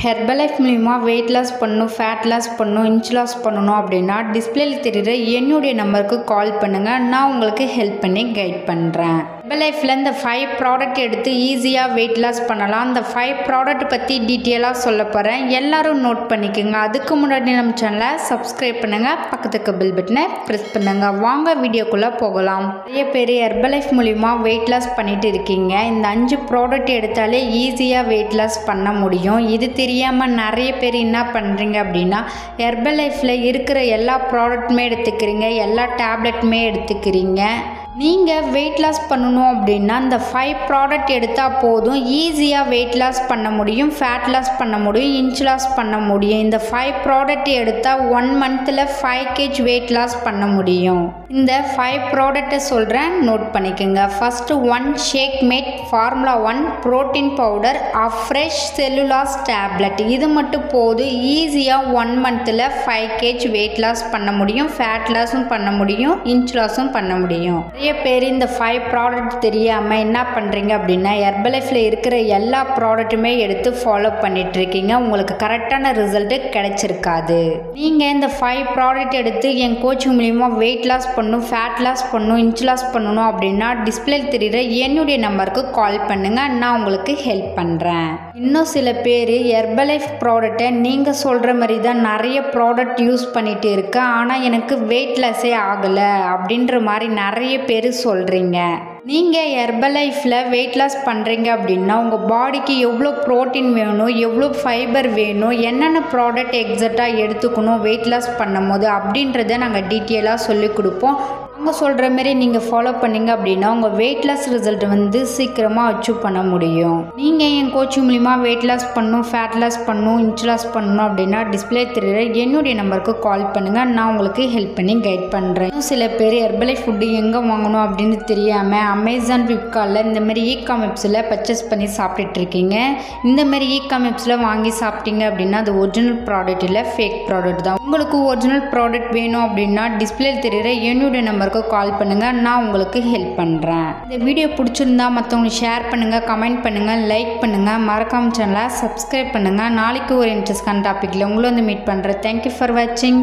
Herbalife மூலிமா weight loss பண்ணணும், fat loss பண்ணணும், இன்ச் லாஸ் பண்ணணும் அப்படின்னா டிஸ்பிளேல தெரியுற என்னுடைய நம்பருக்கு கால் பண்ணுங்கள். நான் உங்களுக்கு ஹெல்ப் பண்ணி கைட் பண்ணுறேன். ஹெர்பலைஃப்பில் இந்த 5 ப்ராடக்ட் எடுத்து ஈஸியாக வெயிட் லாஸ் பண்ணலாம். அந்த 5 ப்ராடக்ட் பற்றி டீட்டெயிலாக சொல்ல போகிறேன். எல்லோரும் நோட் பண்ணிக்கோங்க. அதுக்கு முன்னாடி நம்ம சேனலை சப்ஸ்கிரைப் பண்ணுங்கள், பக்கத்துக்கு பெல் பட்டனை ப்ரெஸ் பண்ணுங்கள். வாங்க வீடியோக்குள்ளே போகலாம். நிறைய பேர் ஹெர்பலைஃப் மூலிமா வெயிட் லாஸ் பண்ணிட்டு இருக்கீங்க. இந்த 5 ப்ராடக்ட் எடுத்தாலே ஈஸியாக வெயிட் லாஸ் பண்ண முடியும். இது தெரியாமல் நிறைய பேர் என்ன பண்ணுறீங்க அப்படின்னா ஹெர்பலைஃப்பில் இருக்கிற எல்லா ப்ராடக்ட்டுமே எடுத்துக்கிறீங்க, எல்லா டேப்லெட்டுமே எடுத்துக்கிறீங்க. நீங்கள் வெயிட் லாஸ் பண்ணணும் அப்படின்னா இந்த 5 ப்ராடக்ட் எடுத்தால் போதும். ஈஸியாக வெயிட் லாஸ் பண்ண முடியும், ஃபேட் லாஸ் பண்ண முடியும், இன்ச் லாஸ் பண்ண முடியும். இந்த 5 ப்ராடக்ட் எடுத்தால் 1 மந்தில் 5 kg வெயிட் லாஸ் பண்ண முடியும். இந்த 5 ப்ராடக்ட்டை சொல்கிறேன், நோட் பண்ணிக்கோங்க. First 1 shake mate formula 1 protein powder fresh cellulose tablet. இது மட்டும் போதும். ஈஸியாக 1 மந்தில் 5 kg வெயிட் லாஸ் பண்ண முடியும், ஃபேட் லாஸும் பண்ண முடியும், இன்ச் லாஸும் பண்ண முடியும். நிறைய பேர் இந்த 5 ப்ராடக்ட் தெரியாமல் என்ன பண்ணுறீங்க அப்படின்னா ஹெர்பலைஃப்பில் இருக்கிற எல்லா ப்ராடக்ட்டுமே எடுத்து ஃபாலோ பண்ணிட்டு இருக்கீங்க. உங்களுக்கு கரெக்டான ரிசல்ட்டு கிடைச்சிருக்காது. நீங்கள் இந்த 5 ப்ராடக்ட் எடுத்து என் கோச்சிங் மூலிமா வெயிட் லாஸ் பண்ணணும், ஃபேட் லாஸ் பண்ணணும், இன்ச் லாஸ் பண்ணணும் அப்படின்னா டிஸ்பிளே தெரியுற என்னுடைய நம்பருக்கு கால் பண்ணுங்கள். நான் உங்களுக்கு ஹெல்ப் பண்ணுறேன். இன்னும் சில பேர் ஹெர்பலைஃப் ப்ராடக்டை நீங்கள் சொல்கிற மாதிரி தான் நிறைய ப்ராடக்ட் யூஸ் பண்ணிகிட்டு இருக்கேன், ஆனால் எனக்கு வெயிட் லாஸே ஆகலை அப்படின்ற மாதிரி நிறைய பேர் சொல்கிறீங்க. நீங்கள் ஹெர்பலைஃப்பில் வெயிட் லாஸ் பண்ணுறீங்க அப்படின்னா உங்கள் பாடிக்கு எவ்வளோ ப்ரோட்டீன் வேணும், எவ்வளோ ஃபைபர் வேணும், என்னென்ன ப்ராடக்ட் எக்ஸாக்டாக எடுத்துக்கணும் வெயிட் லாஸ் பண்ணும் போது அப்படின்றத நாங்கள் டீட்டெயிலாக சொல்லிக் கொடுப்போம். அவங்க சொல்கிற மாரி நீங்கள் ஃபாலோ பண்ணிங்க அப்படின்னா உங்கள் வெயிட் லாஸ் ரிசல்ட் சீக்கிரமாக அச்சீவ் பண்ண முடியும். நீங்கள் என் கோச்சிங் மூலிமா வெயிட் லாஸ் பண்ணணும், ஃபேட் லாஸ் பண்ணணும், இன்ச் லாஸ் பண்ணணும் அப்படின்னா டிஸ்பிளே தெரியுற என்னுடைய நம்பருக்கு கால் பண்ணுங்கள். நான் உங்களுக்கு ஹெல்ப் பண்ணி கைட் பண்ணுறேன். இன்னும் சில பேர் ஹெர்பலைஃப் ஃபுட்டு எங்கே வாங்கணும் அப்படின்னு தெரியாமல் அமேசான், ஃப்ளிப்கார்ட்டில் இந்தமாரி இ-காமர்ஸில் பர்ச்சேஸ் பண்ணி சாப்பிட்டுட்ருக்கீங்க. இந்தமாரி இ-காமர்ஸில் வாங்கி சாப்பிட்டீங்க அப்படின்னா அது ஒரிஜினல் ப்ராடக்ட் இல்லை, ஃபேக் ப்ராடக்ட் தான். உங்களுக்கு ஒரிஜினல் ப்ராடக்ட் வேணும் அப்படின்னா டிஸ்பிளே தெரியுற என்னுடைய நம்பருக்கு கால் பண்ணுங்கள். நான் உங்களுக்கு ஹெல்ப் பண்ணுறேன். இந்த வீடியோ பிடிச்சிருந்தா மற்றவங்களுக்கு ஷேர் பண்ணுங்கள், கமெண்ட் பண்ணுங்கள், லைக் பண்ணுங்கள், மறக்காம சேனலை சப்ஸ்கிரைப் பண்ணுங்கள். நாளைக்கு ஒரு இன்ட்ரெஸ்டான டாப்பிக்கில் உங்களை மீட் பண்ணுறேன். தேங்க்யூ ஃபார் வாட்சிங்.